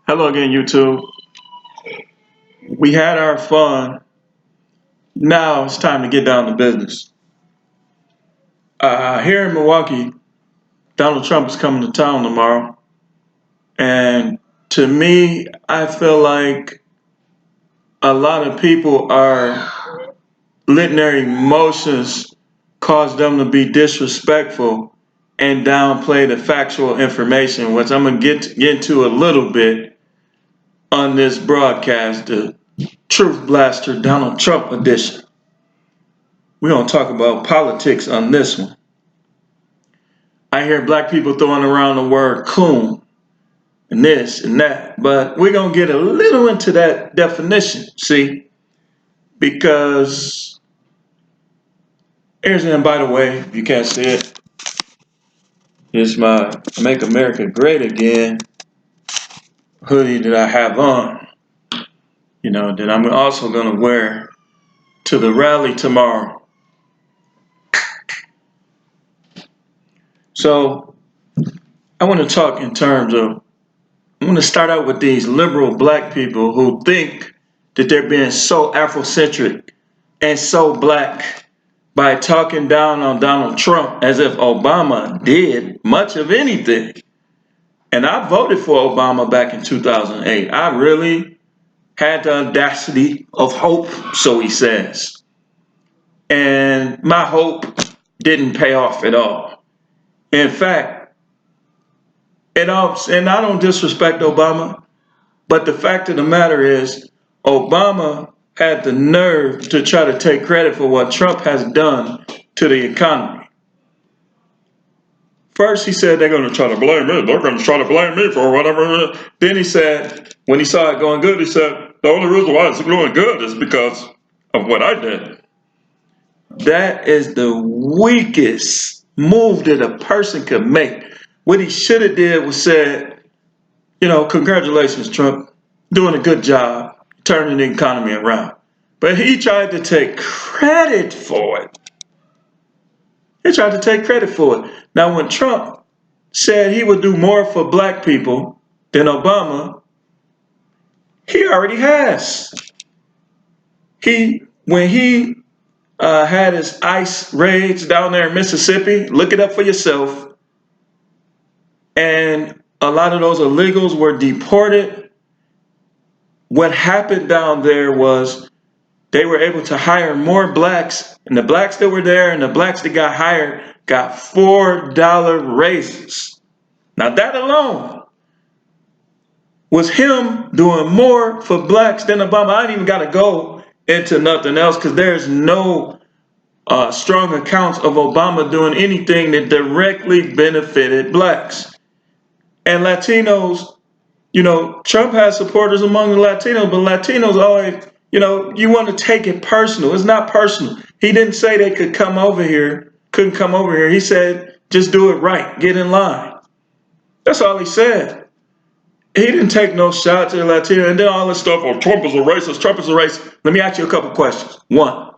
Hello again, YouTube. We had our fun. Now it's time to get down to business. Here in Milwaukee, Donald Trump is coming to town tomorrow. And to me, I feel like a lot of people are letting their emotions cause them to be disrespectful and downplay the factual information, which I'm going to get into a little bit on this broadcast, the Truth Blaster Donald Trump edition. We're going to talk about politics on this one. I hear black people throwing around the word coon and this and that, but we're going to get a little into that definition, see? Because and by the way, if you can't see it, here's my Make America Great Again hoodie that I have on, that I'm also going to wear to the rally tomorrow. So I want to talk in terms of, I'm going to start out with these liberal black people who think that they're being so Afrocentric and so black by talking down on Donald Trump as if Obama did much of anything. And I voted for Obama back in 2008. I really had the audacity of hope, so he says. And my hope didn't pay off at all. In fact, and I don't disrespect Obama, but the fact of the matter is, Obama had the nerve to try to take credit for what Trump has done to the economy. First, he said they're going to try to blame me. They're going to try to blame me for whatever. Then he said, when he saw it going good, he said, the only reason why it's going good is because of what I did. That is the weakest move that a person could make. What he should have did was said, congratulations, Trump, doing a good job turning the economy around. But he tried to take credit for it. Now, when Trump said he would do more for black people than Obama, he already has. When he had his ICE raids down there in Mississippi, look it up for yourself, and a lot of those illegals were deported. What happened down there was they were able to hire more blacks, and the blacks that were there and the blacks that got hired got $4 raises. Now that alone was him doing more for blacks than Obama. I ain't even got to go into nothing else because there's no strong accounts of Obama doing anything that directly benefited blacks. And Latinos, Trump has supporters among the Latinos, but Latinos always, you want to take it personal. It's not personal. He didn't say they couldn't come over here. He said, just do it right. Get in line. That's all he said. He didn't take no shot to the Latino. And then all this stuff, Trump is a racist. Let me ask you a couple questions. One,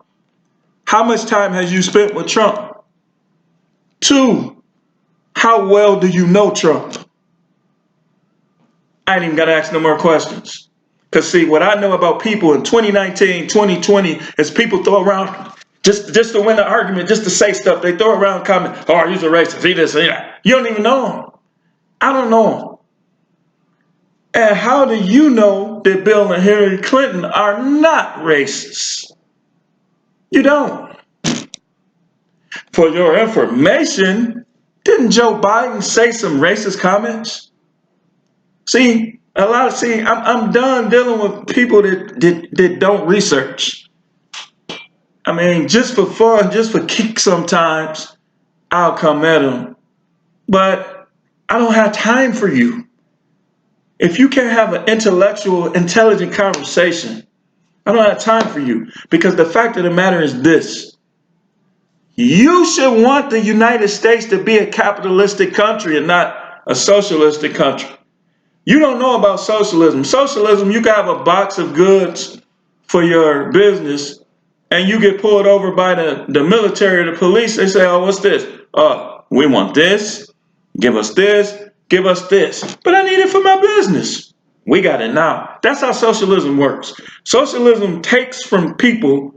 how much time has you spent with Trump? Two, how well do you know Trump? I ain't even got to ask no more questions. Because see, what I know about people in 2019, 2020 is people throw around, just to win the argument, just to say stuff, they throw around comment, oh, he's a racist, he this, you don't even know him. I don't know him. And how do you know that Bill and Hillary Clinton are not racist? You don't. For your information, didn't Joe Biden say some racist comments? I'm done dealing with people that don't research. I mean, just for fun, just for kicks sometimes, I'll come at them. But I don't have time for you. If you can't have an intellectual, intelligent conversation, I don't have time for you. Because the fact of the matter is this. You should want the United States to be a capitalistic country and not a socialistic country. You don't know about socialism. Socialism, you can have a box of goods for your business and you get pulled over by the military or the police. They say, oh, what's this? We want this. Give us this. Give us this. But I need it for my business. We got it now. That's how socialism works. Socialism takes from people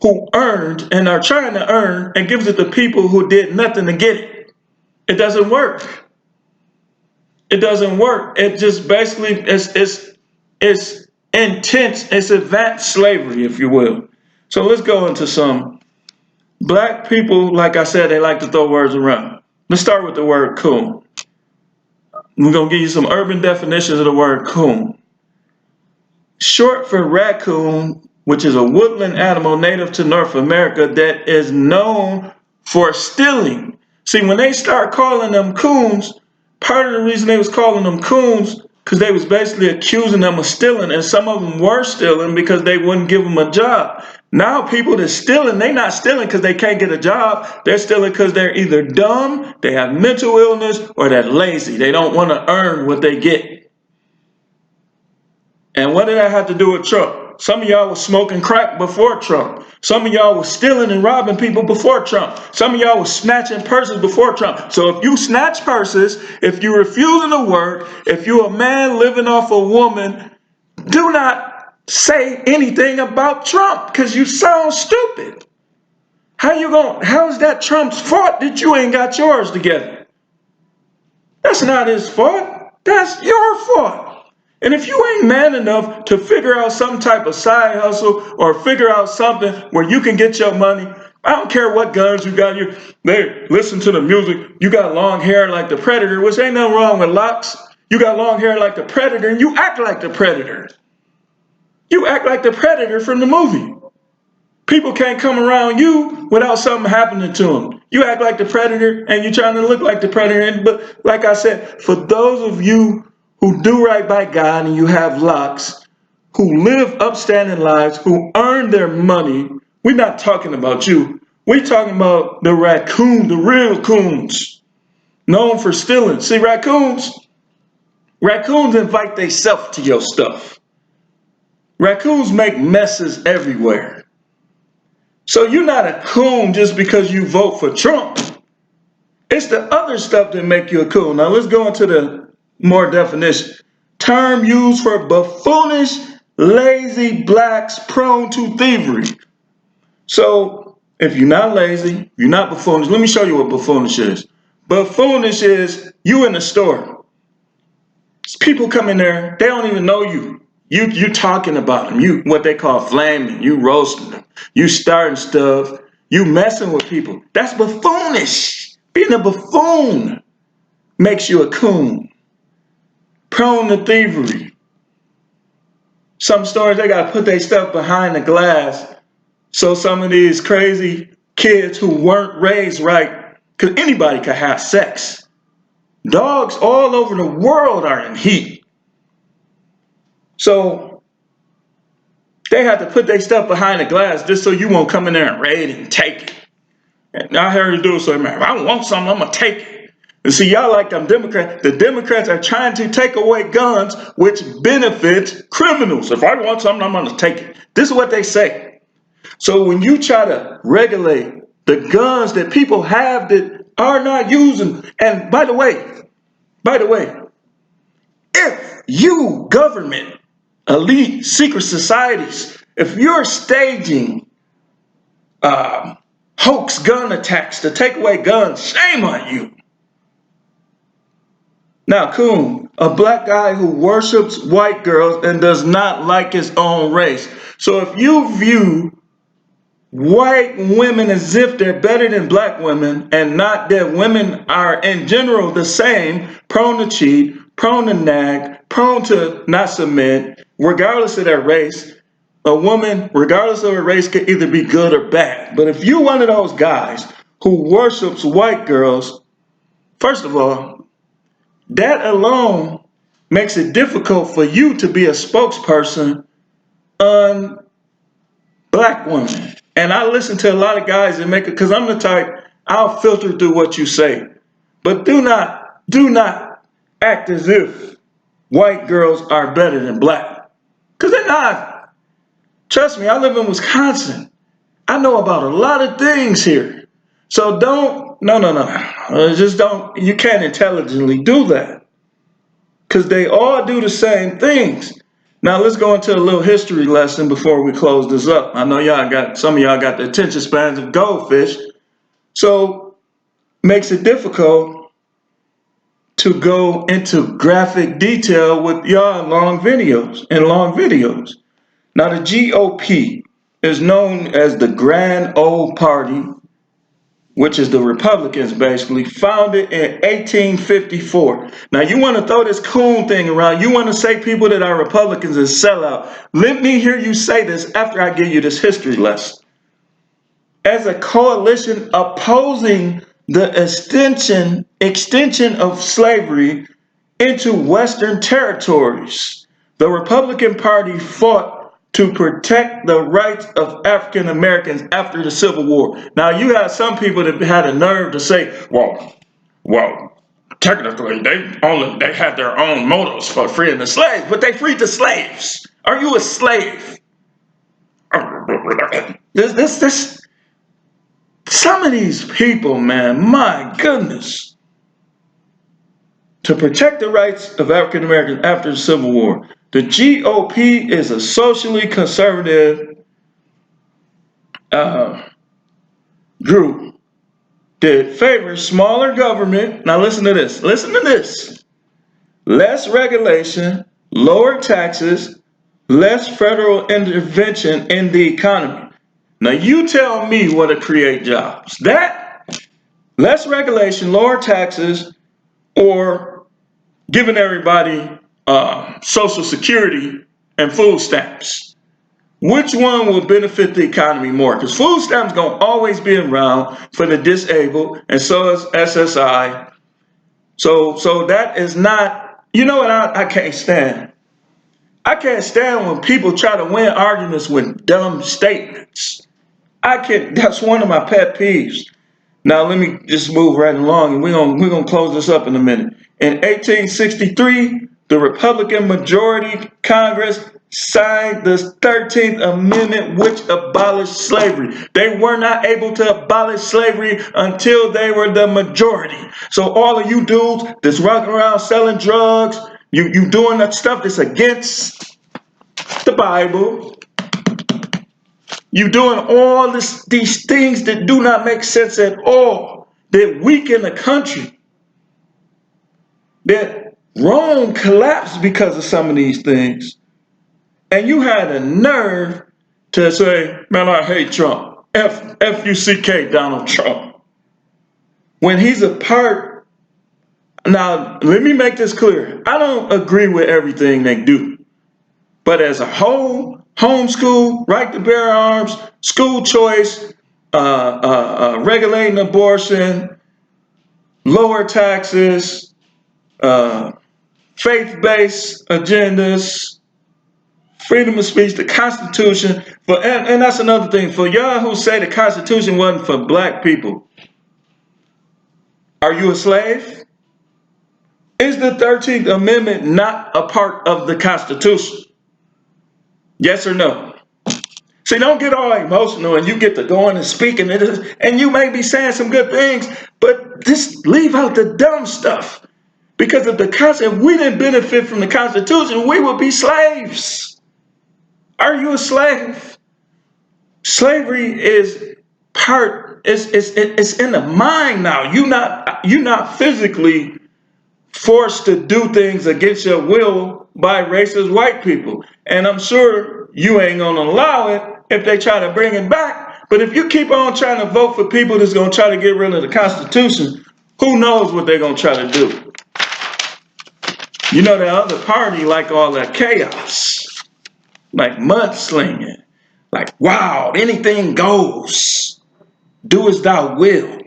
who earned and are trying to earn and gives it to people who did nothing to get it. It doesn't work. It doesn't work. It just basically it's intense. It's advanced slavery, if you will. So let's go into some black people. Like I said, they like to throw words around. Let's start with the word coon. We're gonna give you some urban definitions of the word coon. Short for raccoon, which is a woodland animal native to North America that is known for stealing. See, when they start calling them coons, part of the reason they was calling them coons because they was basically accusing them of stealing, and some of them were stealing because they wouldn't give them a job. Now people that's stealing, they not stealing because they can't get a job. They're stealing because they're either dumb, they have mental illness, or they're lazy. They don't want to earn what they get. And what did that have to do with Trump? Some of y'all was smoking crack before Trump. Some of y'all was stealing and robbing people before Trump. Some of y'all was snatching purses before Trump. So if you snatch purses, if you refusing to work, if you a man living off a woman, do not say anything about Trump because you sound stupid. How is that Trump's fault that you ain't got yours together? That's not his fault. That's your fault. And if you ain't man enough to figure out some type of side hustle or figure out something where you can get your money, I don't care what guns you got. They listen to the music. You got long hair like the Predator, which ain't nothing wrong with locks. You got long hair like the Predator, and you act like the Predator. You act like the Predator from the movie. People can't come around you without something happening to them. You act like the Predator, and you're trying to look like the Predator. But like I said, for those of you who do right by God and you have locks, who live upstanding lives, who earn their money, we're not talking about you. We're talking about the raccoon, the real coons, known for stealing. See, raccoons invite themselves to your stuff. Raccoons make messes everywhere. So you're not a coon just because you vote for Trump. It's the other stuff that make you a coon. Now let's go into the more definition. Term used for buffoonish, lazy blacks prone to thievery. So if you're not lazy, you're not buffoonish. Let me show you what buffoonish is. Buffoonish is you in the store. People come in there, they don't even know you. You talking about them. You what they call flaming. You roasting them. You starting stuff. You messing with people. That's buffoonish. Being a buffoon makes you a coon. Prone to thievery. Some stores, they got to put their stuff behind the glass so some of these crazy kids who weren't raised right, because anybody could have sex. Dogs all over the world are in heat. So they have to put their stuff behind the glass just so you won't come in there and raid and take it. And I heard you do it, so man, if I want something, I'm going to take it. And see, y'all like them Democrats. The Democrats are trying to take away guns, which benefits criminals. If I want something, I'm going to take it. This is what they say. So when you try to regulate the guns that people have that are not using, and by the way, if you government, elite, secret societies, if you're staging hoax gun attacks to take away guns, shame on you. Now, coon, a black guy who worships white girls and does not like his own race. So if you view white women as if they're better than black women and not that women are in general the same, prone to cheat, prone to nag, prone to not submit, regardless of their race, a woman, regardless of her race, could either be good or bad. But if you're one of those guys who worships white girls, first of all, that alone makes it difficult for you to be a spokesperson on black women. And I listen to a lot of guys that make it, because I'm the type, I'll filter through what you say. But do not act as if white girls are better than black. Because they're not. Trust me, I live in Wisconsin. I know about a lot of things here. So don't, no. Just don't, you can't intelligently do that. because they all do the same things. Now let's go into a little history lesson before we close this up. I know some of y'all got the attention spans of goldfish, so makes it difficult to go into graphic detail with y'all in long videos. Now the GOP is known as the Grand Old Party, which is the Republicans basically, founded in 1854. Now you want to throw this Coon thing around. You want to say people that are Republicans is sellout. Let me hear you say this after I give you this history lesson. As a coalition opposing the extension of slavery into Western territories, the Republican Party fought to protect the rights of African Americans after the Civil War. Now, you have some people that had a nerve to say, well, technically they had their own motives for freeing the slaves, but they freed the slaves. Are you a slave? Some of these people, man, my goodness. To protect the rights of African Americans after the Civil War. The GOP is a socially conservative group that favors smaller government. Now listen to this. Listen to this. Less regulation, lower taxes, less federal intervention in the economy. Now you tell me what to create jobs. That, less regulation, lower taxes, or giving everybody Social Security and food stamps. Which one will benefit the economy more? Because food stamps going to always be around for the disabled, and so is SSI. So that is not, you know what I can't stand? I can't stand when people try to win arguments with dumb statements. That's one of my pet peeves. Now let me just move right along, and we're gonna close this up in a minute. In 1863, the Republican majority Congress signed the 13th Amendment, which abolished slavery. They were not able to abolish slavery until they were the majority. So all of you dudes that's walking around selling drugs, you doing that stuff that's against the Bible. You doing all these things that do not make sense at all, that weaken the country. That Rome collapsed because of some of these things. And you had a nerve to say, man, I hate Trump. F-U-C-K, Donald Trump. When he's a part, now let me make this clear. I don't agree with everything they do. But as a whole, homeschool, right to bear arms, school choice, regulating abortion, lower taxes, faith-based agendas, freedom of speech, the Constitution. And that's another thing. For y'all who say the Constitution wasn't for black people, are you a slave? Is the 13th Amendment not a part of the Constitution? Yes or no? See, don't get all emotional and you get to going and speaking and you may be saying some good things, but just leave out the dumb stuff. Because if we didn't benefit from the Constitution, we would be slaves. Are you a slave? Slavery is it's in the mind now. You're not physically forced to do things against your will by racist white people. And I'm sure you ain't gonna allow it if they try to bring it back. But if you keep on trying to vote for people that's gonna try to get rid of the Constitution, who knows what they're gonna try to do. You know, the other party like all that chaos, like mudslinging, like, wow, anything goes. Do as thou will.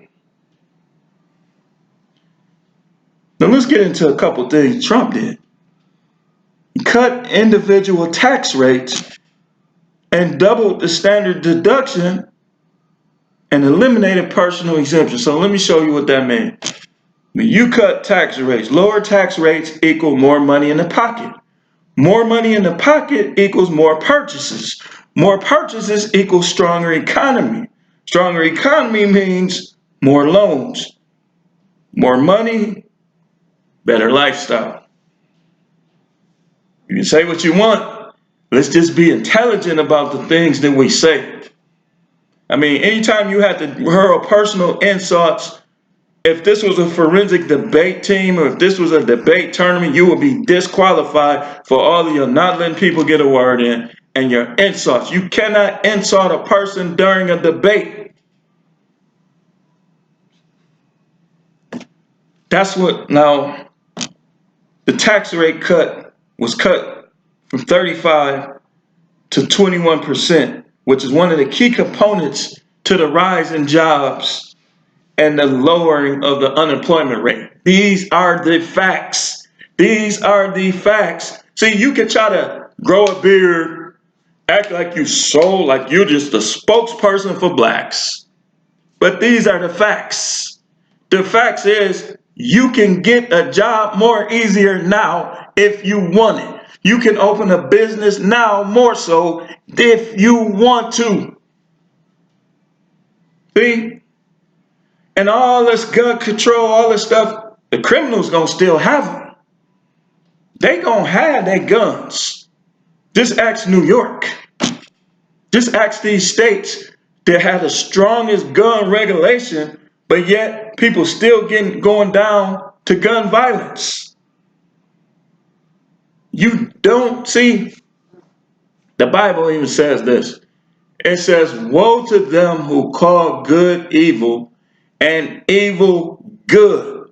Now let's get into a couple things Trump did. He cut individual tax rates and doubled the standard deduction and eliminated personal exemption. So let me show you what that means. When you cut tax rates, lower tax rates equal more money in the pocket. More money in the pocket equals more purchases. More purchases equals stronger economy. Stronger economy means more loans. More money, better lifestyle. You can say what you want. Let's just be intelligent about the things that we say. I mean, anytime you had to hurl personal insults, if this was a forensic debate team or if this was a debate tournament, you would be disqualified for all of your not letting people get a word in and your insults. You cannot insult a person during a debate. That's what, now, the tax rate was cut from 35 to 21%, which is one of the key components to the rise in jobs and the lowering of the unemployment rate. These are the facts. These are the facts. See, you can try to grow a beard, act like like you're just the spokesperson for blacks. But these are the facts. The facts is you can get a job more easier now if you want it. You can open a business now more so if you want to. See? And all this gun control, all this stuff, the criminals gonna still have them. They gonna have their guns. Just ask New York. Just ask these states that have the strongest gun regulation, but yet people still going down to gun violence. You don't see, the Bible even says this. It says, woe to them who call good evil and evil good.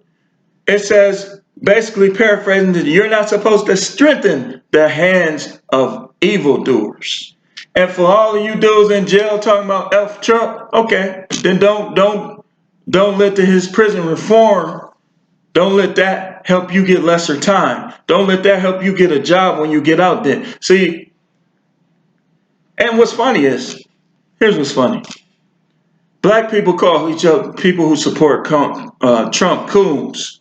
It says, basically paraphrasing, that you're not supposed to strengthen the hands of evildoers. And for all of you dudes in jail talking about F Trump, okay, then don't let his prison reform, don't let that help you get lesser time. Don't let that help you get a job when you get out there. See, and what's funny is, here's what's funny. Black people call each other, people who support Trump, Coons.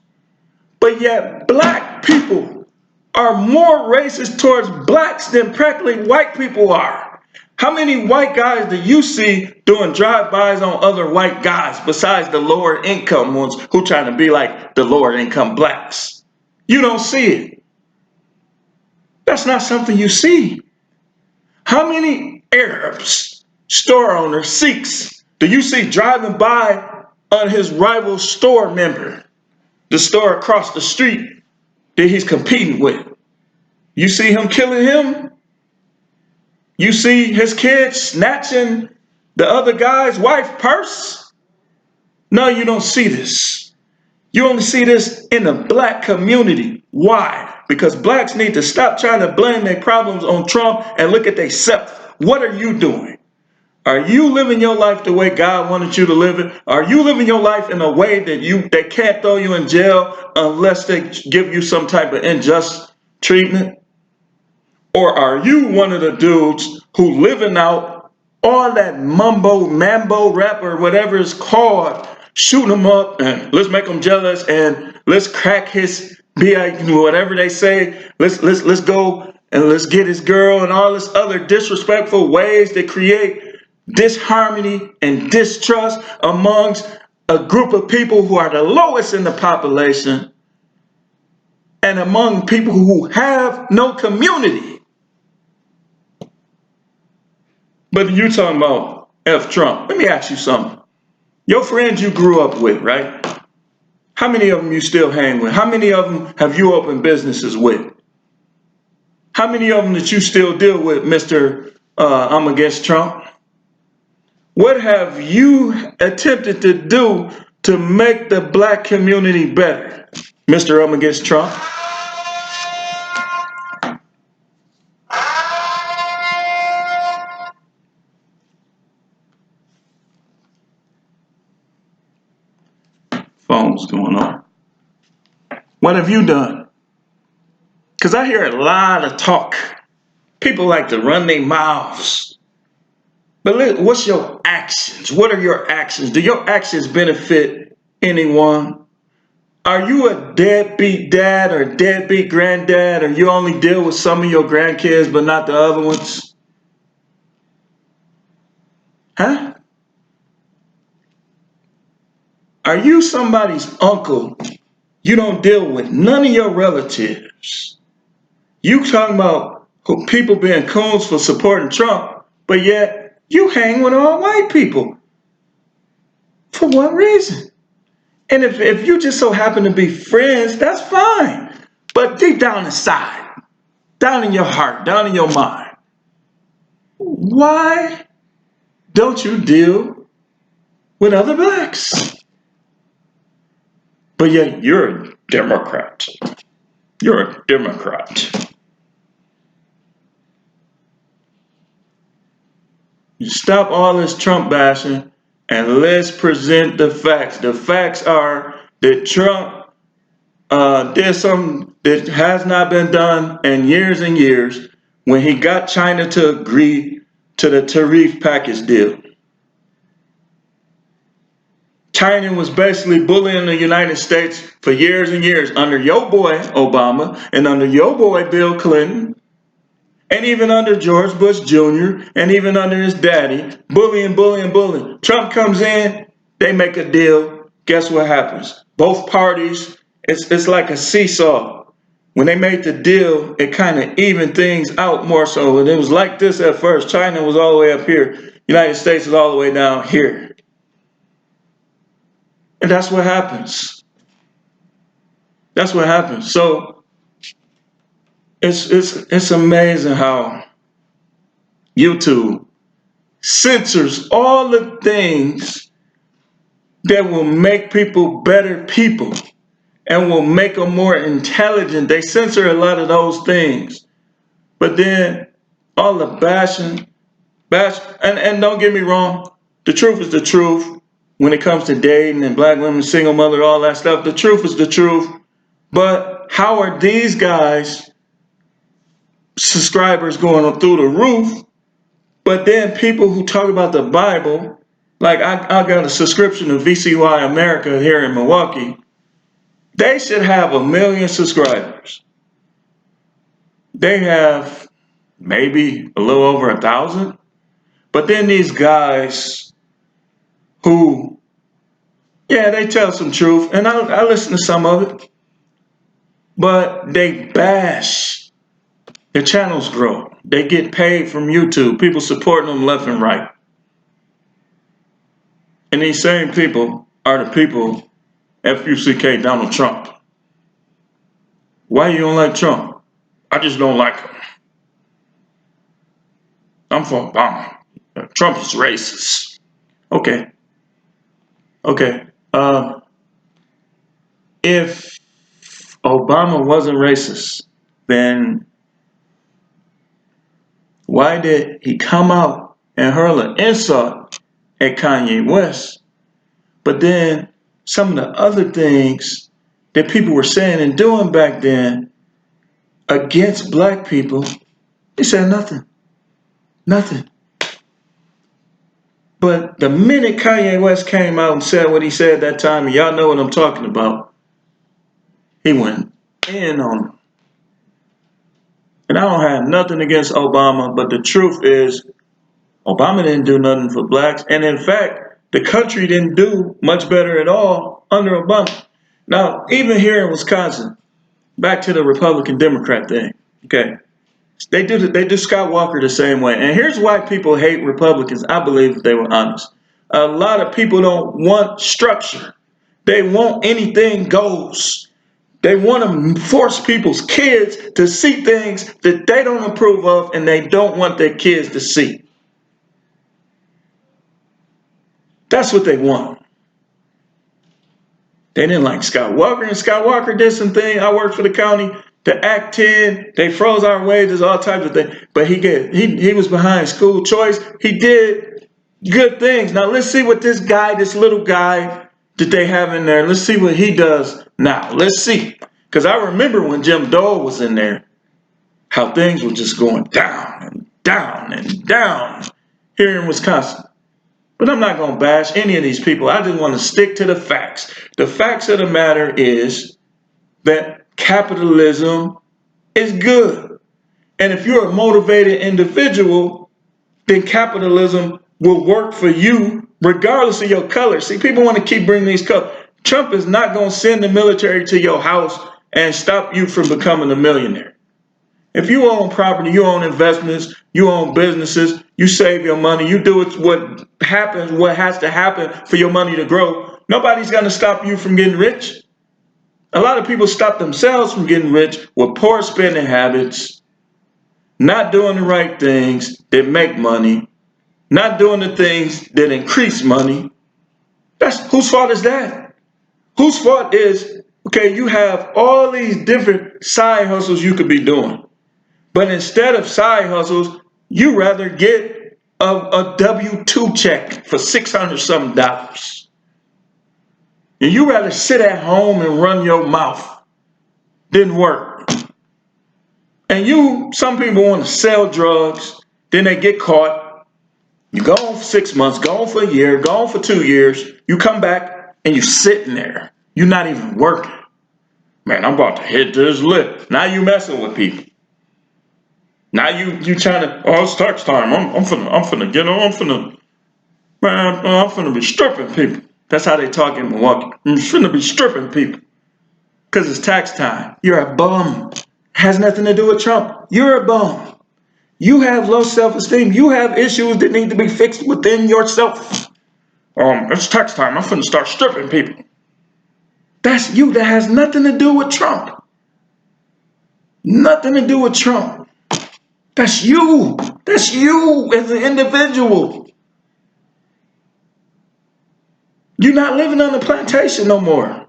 But yet black people are more racist towards blacks than practically white people are. How many white guys do you see doing drive-bys on other white guys besides the lower income ones who trying to be like the lower income blacks? You don't see it. That's not something you see. How many Arabs, store owners, Sikhs, do you see driving by on his rival store member, the store across the street that he's competing with? You see him killing him? You see his kids snatching the other guy's wife's purse? No, you don't see this. You only see this in the black community. Why? Because blacks need to stop trying to blame their problems on Trump and look at themselves. What are you doing? Are you living your life the way God wanted you to live it? Are you living your life in a way that they can't throw you in jail unless they give you some type of unjust treatment? Or are you one of the dudes who living out all that mambo rap or whatever it's called, shoot them up and let's make them jealous and let's crack his whatever they say, let's go and let's get his girl, and all this other disrespectful ways that create disharmony and distrust amongst a group of people who are the lowest in the population and among people who have no community. But you're talking about F Trump. Let me ask you something. Your friends you grew up with, right? How many of them you still hang with? How many of them have you opened businesses with? How many of them that you still deal with, Mr. I'm against Trump? What have you attempted to do to make the black community better, Mr. I'm against Trump? Phone's going on. What have you done? Because I hear a lot of talk. People like to run their mouths. But what's your actions? What are your actions? Do your actions benefit anyone? Are you a deadbeat dad or deadbeat granddad, or you only deal with some of your grandkids but not the other ones? Huh? Are you somebody's uncle? You don't deal with none of your relatives. You talking about people being coons for supporting Trump, but yet you hang with all white people. For what reason? And if you just so happen to be friends, that's fine. But deep down inside, down in your heart, down in your mind, why don't you deal with other blacks? But yet you're a Democrat. You're a Democrat. You stop all this Trump bashing and let's present the facts. The facts are that Trump did something that has not been done in years and years when he got China to agree to the tariff package deal. China was basically bullying the United States for years and years under your boy Obama and under your boy Bill Clinton and even under George Bush Jr. and even under his daddy, bullying. Trump comes in, they make a deal. Guess what happens? Both parties, it's like a seesaw. When they made the deal, it kind of evened things out more so. And it was like this at first. China was all the way up here. United States was all the way down here. And that's what happens. That's what happens. So it's amazing how YouTube censors all the things that will make people better people and will make them more intelligent. They censor a lot of those things. But then all the bashing, and don't get me wrong, the truth is the truth. When it comes to dating and black women, single mother, all that stuff, the truth is the truth. But how are these guys' subscribers going through the roof? But then people who talk about the Bible, like I got a subscription to VCY America here in Milwaukee. They should have 1 million subscribers. They have maybe a little over 1,000. But then these guys who, yeah, they tell some truth, and I listen to some of it, but they bash. Their channels grow. They get paid from YouTube. People supporting them left and right. And these same people are the people, F-U-C-K, Donald Trump. Why you don't like Trump? I just don't like him. I'm for Obama. Trump is racist. Okay. If Obama wasn't racist, then why did he come out and hurl an insult at Kanye West? But then some of the other things that people were saying and doing back then against black people, he said nothing. Nothing. But the minute Kanye West came out and said what he said that time, and y'all know what I'm talking about, he went in on him. And I don't have nothing against Obama, but the truth is, Obama didn't do nothing for blacks. And in fact, the country didn't do much better at all under Obama. Now, even here in Wisconsin, back to the Republican-Democrat thing, okay? They do Scott Walker the same way. And here's why people hate Republicans. I believe if they were honest. A lot of people don't want structure. They want anything goes. They want to force people's kids to see things that they don't approve of and they don't want their kids to see. That's what they want. They didn't like Scott Walker, and Scott Walker did some thing. I worked for the county. The Act 10, they froze our wages, all types of things. But he was behind school choice. He did good things. Now let's see what this little guy that they have in there, let's see what he does now. Let's see. Because I remember when Jim Dole was in there, how things were just going down and down and down here in Wisconsin. But I'm not going to bash any of these people. I just want to stick to the facts. The facts of the matter is that capitalism is good. And if you're a motivated individual, then capitalism will work for you regardless of your color. See, people want to keep bringing these colors. Trump is not going to send the military to your house and stop you from becoming a millionaire. If you own property, you own investments, you own businesses, you save your money, you do what happens, what has to happen for your money to grow, nobody's going to stop you from getting rich. A lot of people stop themselves from getting rich with poor spending habits, not doing the right things that make money, not doing the things that increase money. That's whose fault is that? Whose fault is, okay, you have all these different side hustles you could be doing. But instead of side hustles, you rather get a W-2 check for $600 something dollars. And you rather sit at home and run your mouth than work. And some people want to sell drugs, then they get caught. You go on for 6 months, go on for a year, go on for 2 years. You come back and you're sitting there. You're not even working. Man, I'm about to hit this lick. Now you messing with people. Now you trying to, oh, it's tax time. I'm finna get on. I'm finna be stripping people. That's how they talk in Milwaukee. I'm finna be stripping people. Because it's tax time. You're a bum. Has nothing to do with Trump. You're a bum. You have low self-esteem. You have issues that need to be fixed within yourself. It's tax time. I'm finna start stripping people. That's you. That has nothing to do with Trump. Nothing to do with Trump. That's you. That's you as an individual. You're not living on the plantation no more.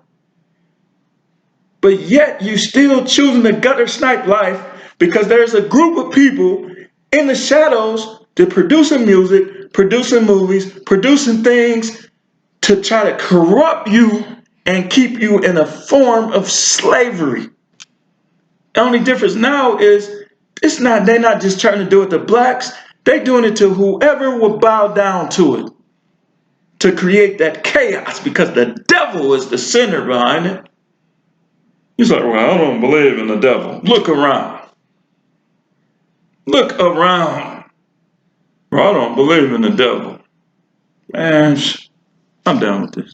But yet you still choosing the gutter snipe life because there's a group of people in the shadows that producing music, producing movies, producing things to try to corrupt you and keep you in a form of slavery. The only difference now is they're not just trying to do it to blacks, they're doing it to whoever will bow down to it. To create that chaos because the devil is the sinner behind it. He's like, well, I don't believe in the devil. Look around. Look around. Well, I don't believe in the devil. Man, I'm done with this.